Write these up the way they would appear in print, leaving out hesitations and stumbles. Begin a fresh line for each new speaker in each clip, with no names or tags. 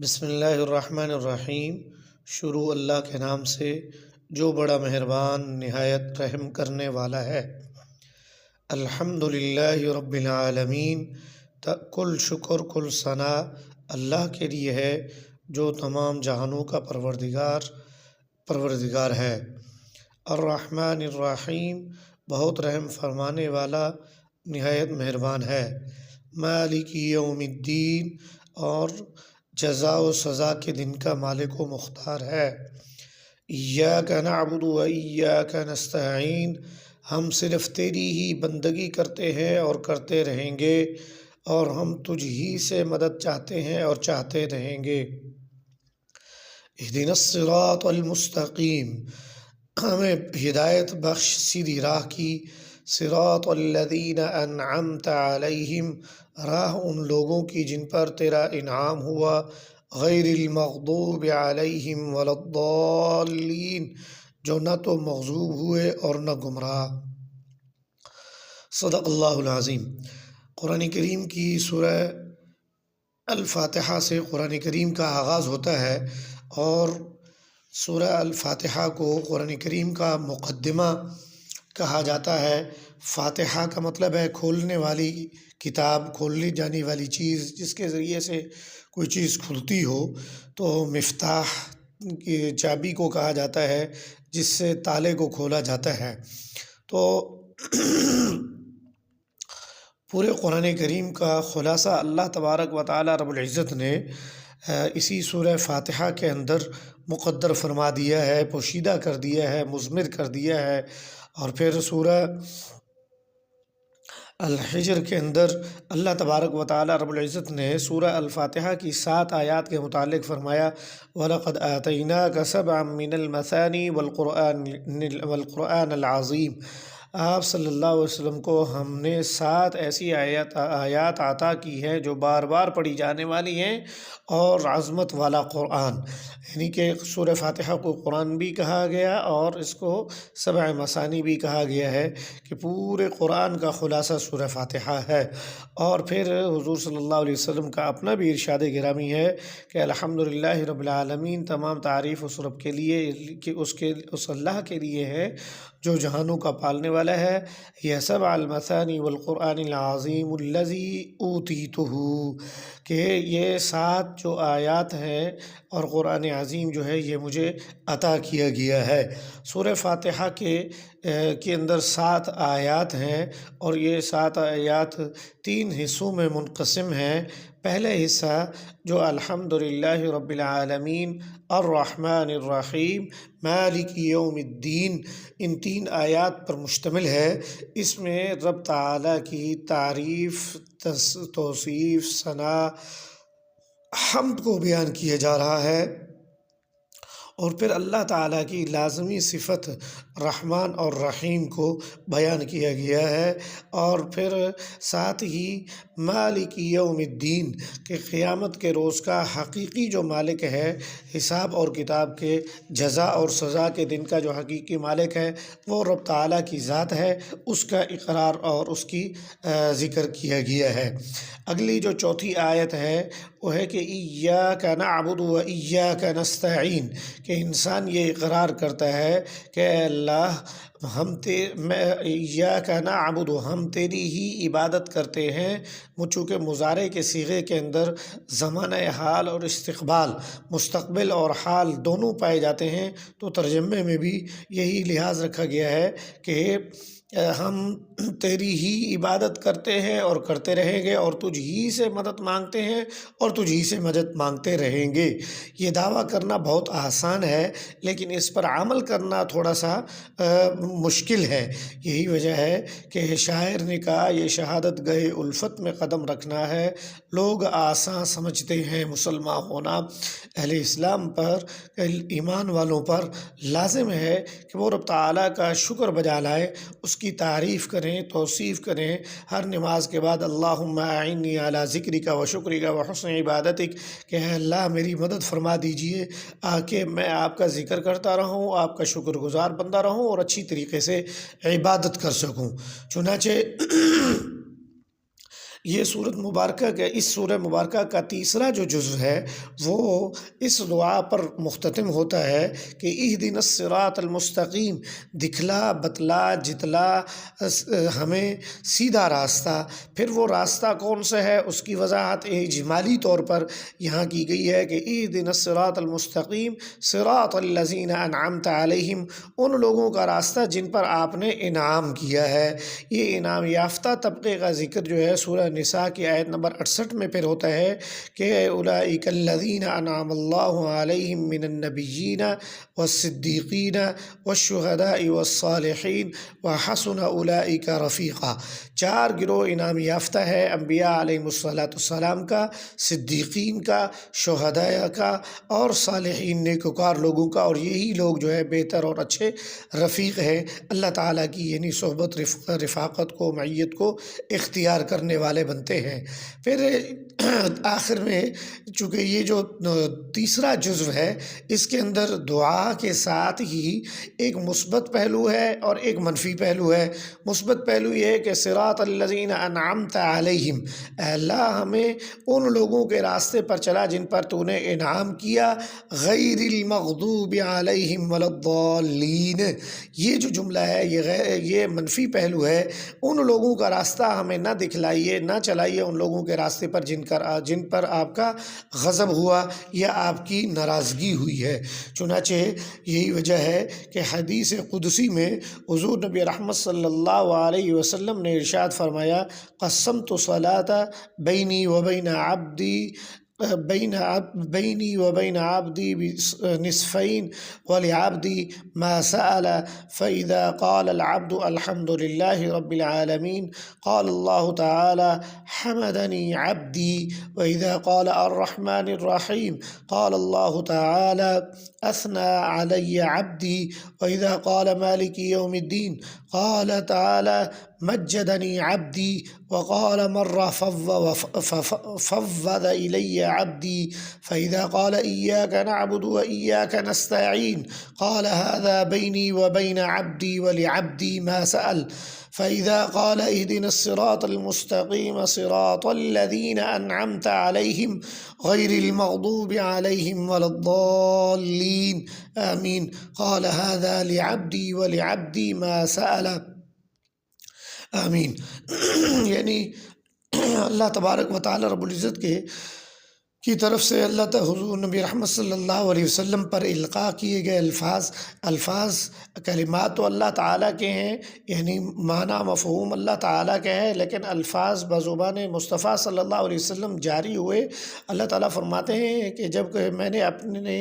بسم اللہ الرحمن الرحیم۔ شروع اللہ کے نام سے جو بڑا مہربان نہایت رحم کرنے والا ہے۔ الحمد للہ رب العالمین۔ کل شکر کل ثنا اللہ کے لیے ہے جو تمام جہانوں کا پروردگار ہے۔ الرحمن الرحیم، بہت رحم فرمانے والا نہایت مہربان ہے۔ مالک یوم الدین، اور جزا و سزا کے دن کا مالک و مختار ہے۔ ایاک نعبد و ایاک نستعین، ہم صرف تیری ہی بندگی کرتے ہیں اور کرتے رہیں گے، اور ہم تجھ ہی سے مدد چاہتے ہیں اور چاہتے رہیں گے۔ اہدنا الصراط المستقیم، ہمیں ہدایت بخش سیدھی راہ کی۔ صراط الذین انعمت علیہم، راہ ان لوگوں کی جن پر تیرا انعام ہوا۔ غیر المغضوب علیہم ولا الضالین، جو نہ تو مغضوب ہوئے اور نہ گمراہ۔ صدق اللہ العظیم۔ قرآن کریم کی سورہ الفاتحہ سے قرآن کریم کا آغاز ہوتا ہے، اور سورہ الفاتحہ کو قرآن کریم کا مقدمہ کہا جاتا ہے۔ فاتحہ کا مطلب ہے کھولنے والی کتاب، کھولنے جانے والی چیز، جس کے ذریعے سے کوئی چیز کھلتی ہو تو مفتاح کی چابی کو کہا جاتا ہے، جس سے تالے کو کھولا جاتا ہے۔ تو پورے قرآن کریم کا خلاصہ اللہ تبارک و تعالی رب العزت نے اسی سورہ فاتحہ کے اندر مقدر فرما دیا ہے، پوشیدہ کر دیا ہے، مضمر کر دیا ہے۔ اور پھر سورہ الحجر کے اندر اللہ تبارک و تعالی رب العزت نے سورہ الفاتحہ کی 7 آیات کے متعلق فرمایا، وَلَقَدْ آتَيْنَاكَ سَبْعًا مِّنَ الْمَثَانِي وَالْقُرْآنِ الْعَظِيمِ۔ آپ صلی اللہ علیہ وسلم کو ہم نے 7 ایسی آیات عطا کی ہیں جو بار بار پڑھی جانے والی ہیں، اور عظمت والا قرآن، یعنی کہ سورہ فاتحہ کو قرآن بھی کہا گیا اور اس کو 7 مثانی بھی کہا گیا ہے، کہ پورے قرآن کا خلاصہ سورہ فاتحہ ہے۔ اور پھر حضور صلی اللہ علیہ وسلم کا اپنا بھی ارشاد گرامی ہے کہ الحمدللہ رب العالمین، تمام تعریف اس رب کے لیے، کہ اس اللہ کے لیے ہے جو جہانوں کا پالنے والا ہے۔ یہ 7 المثانی والقرآن العظیم الذی اوتیتہ، کہ یہ 7 جو آیات ہیں اور قرآن عظیم جو ہے یہ مجھے عطا کیا گیا ہے۔ سورہ فاتحہ کے اندر 7 آیات ہیں، اور یہ 7 آیات 3 حصوں میں منقسم ہیں۔ پہلا حصہ جو الحمدللہ رب العالمین الرحمن الرحیم مالک یوم الدین، ان 3 آیات پر مشتمل ہے۔ اس میں رب تعالیٰ کی تعریف، توصیف، ثنا، حمد کو بیان کیا جا رہا ہے، اور پھر اللہ تعالیٰ کی لازمی صفت رحمان اور رحیم کو بیان کیا گیا ہے، اور پھر ساتھ ہی مالک یوم الدین، کہ قیامت کے روز کا حقیقی جو مالک ہے، حساب اور کتاب کے، جزا اور سزا کے دن کا جو حقیقی مالک ہے وہ رب تعالیٰ کی ذات ہے، اس کا اقرار اور اس کی ذکر کیا گیا ہے۔ اگلی جو چوتھی آیت ہے وہ ہے کہ ایاک نعبد و ایاک نستعین، کہ انسان یہ اقرار کرتا ہے کہ اے اللہ، ایاک نعبد، ہم تیری ہی عبادت کرتے ہیں۔ چونکہ مضارع کے صیغے کے اندر زمانہ حال اور استقبال، مستقبل اور حال دونوں پائے جاتے ہیں، تو ترجمے میں بھی یہی لحاظ رکھا گیا ہے کہ ہم تیری ہی عبادت کرتے ہیں اور کرتے رہیں گے، اور تجھ ہی سے مدد مانگتے ہیں اور تجھ ہی سے مدد مانگتے رہیں گے۔ یہ دعویٰ کرنا بہت آسان ہے، لیکن اس پر عمل کرنا تھوڑا سا مشکل ہے۔ یہی وجہ ہے کہ شاعر نے کہا، یہ شہادت گئے الفت میں قدم رکھنا ہے۔ لوگ آسان سمجھتے ہیں مسلمان ہونا، اہل اسلام پر، ایمان والوں پر لازم ہے کہ وہ رب تعالیٰ کا شکر بجا لائیں، اس کی تعریف کریں، توصیف کریں۔ ہر نماز کے بعد اللہم اعنی علی ذکرک و شکرک و حسن عبادتک، کہ اے اللہ میری مدد فرما دیجئے کہ میں آپ کا ذکر کرتا رہوں، آپ کا شکر گزار بندہ رہوں، اور اچھی طریقے سے عبادت کر سکوں۔ چنانچہ یہ سورۃ مبارکہ کا اس سورہ مبارکہ کا تیسرا جو جزو ہے وہ اس دعا پر مختتم ہوتا ہے کہ اہدنا الصراط المستقیم، دکھلا بتلا جتلا ہمیں سیدھا راستہ۔ پھر وہ راستہ کون سا ہے اس کی وضاحت اجمالی طور پر یہاں کی گئی ہے کہ اہدنا الصراط المستقیم صراط الذین انعمت علیہم، ان لوگوں کا راستہ جن پر آپ نے انعام کیا ہے۔ یہ انعام یافتہ طبقے کا ذکر جو ہے سورہ نساء کی آیت نمبر 68 میں پھر ہوتا ہے کہ اولئک الذین انعم اللہ علیہم من النبیین والصدیقین والشہداء والصالحین وحسن اولئک رفیقا۔ چار گروہ انعام یافتہ ہے، انبیاء علیہم السلام کا، صدیقین کا، شہداء کا اور صالحین نیکوکار لوگوں کا، اور یہی لوگ جو ہے بہتر اور اچھے رفیق ہیں، اللہ تعالیٰ کی یعنی صحبت رفاقت کو معیت کو اختیار کرنے والے بنتے ہیں۔ پھر آخر میں چونکہ یہ جو تیسرا جزو ہے اس کے اندر دعا کے ساتھ ہی ایک مثبت پہلو ہے اور ایک منفی پہلو ہے۔ مثبت پہلو یہ ہے کہ صراط الذین انعمت علیہم، اے اللہ ہمیں ان لوگوں کے راستے پر چلا جن پر تو نے انعام کیا، غیر المغضوب علیہم ولا الضالین۔ یہ جو جملہ ہے یہ منفی پہلو ہے، ان لوگوں کا راستہ ہمیں نہ دکھلائیے، نہ چلائیے ان لوگوں کے راستے پر جن پر آپ کا غضب ہوا یا آپ کی ناراضگی ہوئی ہے۔ چنانچہ یہی وجہ ہے کہ حدیث قدسی میں حضور نبی رحمت صلی اللہ علیہ وسلم نے ارشاد فرمایا، قسمت الصلاۃ بینی و بین عبدی بینی و بین عبدی نصفین ولعبدی ما سأل فإذا قال العبد الحمد لله رب العالمين قال الله تعالى حمدني عبدي، وإذا قال الرحمن الرحيم قال الله تعالى أثنى علي عبدي، وإذا قال مالك يوم الدين قال تعالى مجدني عبدي، وقال مرة فوض إلي عبدي، فإذا قال إياك نعبد وإياك نستعين قال هذا بيني وبين عبدي ولعبدي ما سأل، فإذا قال اهدنا الصراط المستقيم صراط الذين أنعمت عليهم غير المغضوب عليهم ولا الضالين آمين قال هذا لعبدي ولعبدي ما سأل آمین۔ یعنی اللہ تبارک و تعالی رب العزت کی طرف سے اللہ تعالی حضور نبی رحمت صلی اللہ علیہ وسلم پر القاء کیے گئے الفاظ کلمات تو اللہ تعالیٰ کے ہیں، یعنی معنی مفہوم اللہ تعالیٰ کے ہیں، لیکن الفاظ بزبان مصطفیٰ صلی اللہ علیہ وسلم جاری ہوئے۔ اللہ تعالیٰ فرماتے ہیں کہ جب میں نے اپنے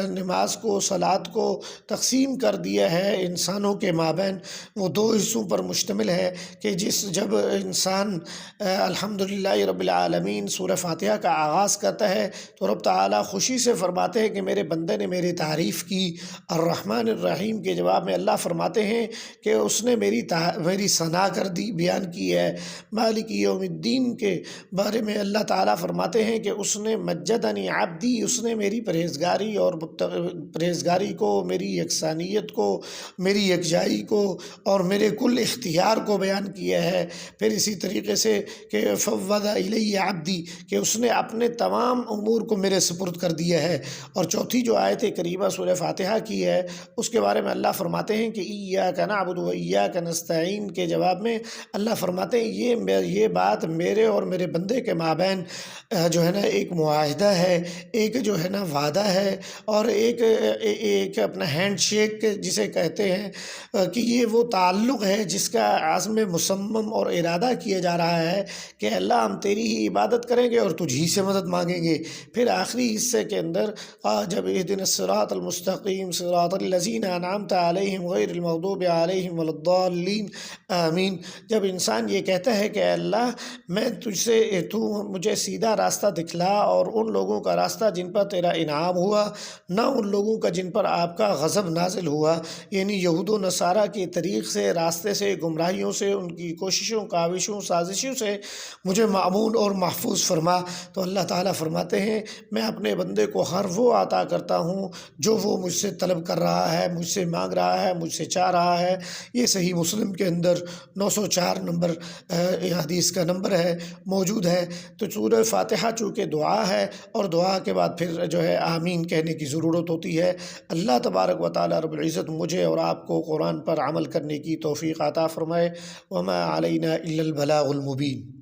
نماز کو صلاۃ کو تقسیم کر دیا ہے انسانوں کے مابین، وہ دو حصوں پر مشتمل ہے کہ جب انسان الحمدللہ رب العالمین سورہ فاتحہ کا آغاز کرتا ہے تو رب تعالیٰ خوشی سے فرماتے ہیں کہ میرے بندے نے میری تعریف کی۔ الرحمن الرحیم کے جواب میں اللہ فرماتے ہیں کہ اس نے میری ثنا بیان کی ہے۔ مالک یوم الدین کے بارے میں اللہ تعالیٰ فرماتے ہیں کہ اس نے مجدنی عبدی، اس نے میری پرہیزگاری کو، میری یکسانیت کو، میری یکجائی کو اور میرے کل اختیار کو بیان کیا ہے۔ پھر اسی طریقے سے کہ فوض الی عبدی، کہ اس نے اپنے تمام امور کو میرے سپرد کر دیا ہے۔ اور چوتھی جو آیت کریمہ سورہ فاتحہ کی ہے اس کے بارے میں اللہ فرماتے ہیں کہ ایاک نعبد و ایاک نستعین کے جواب میں اللہ فرماتے ہیں یہ بات میرے اور میرے بندے کے مابین جو ہے نا ایک معاہدہ ہے، ایک جو ہے نا وعدہ ہے، اور ایک اپنا ہینڈ شیک جسے کہتے ہیں کہ یہ وہ تعلق ہے جس کا عزم مصمم اور ارادہ کیا جا رہا ہے کہ اللہ ہم تیری ہی عبادت کریں گے اور تجھ ہی سے مدد مانگیں گے۔ پھر آخری حصے کے اندر جب اہدنا الصراط المستقیم صراط الذین انعمت علیہم غیر المغضوب علیہم ولا الضالین آمین، جب انسان یہ کہتا ہے کہ اللہ میں تجھ سے تو مجھے سیدھا راستہ دکھلا اور ان لوگوں کا راستہ جن پر تیرا انعام ہوا، نہ ان لوگوں کا جن پر آپ کا غضب نازل ہوا، یعنی یہود و نصارہ کے طریق سے، راستے سے، گمراہیوں سے، ان کی کوششوں، کاوشوں، سازشوں سے مجھے معمون اور محفوظ فرما۔ تو اللہ تعالیٰ فرماتے ہیں میں اپنے بندے کو ہر وہ عطا کرتا ہوں جو وہ مجھ سے طلب کر رہا ہے، مجھ سے مانگ رہا ہے، مجھ سے چاہ رہا ہے۔ یہ صحیح مسلم کے اندر 904 نمبر حدیث کا نمبر ہے، موجود ہے۔ تو سورہ فاتحہ چونکہ دعا ہے، اور دعا کے بعد پھر جو ہے آمین کہنے کی ضرورت ہوتی ہے۔ اللہ تبارک و تعالی رب العزت مجھے اور آپ کو قرآن پر عمل کرنے کی توفیق عطا فرمائے۔ وما علینا الا البلاغ المبین۔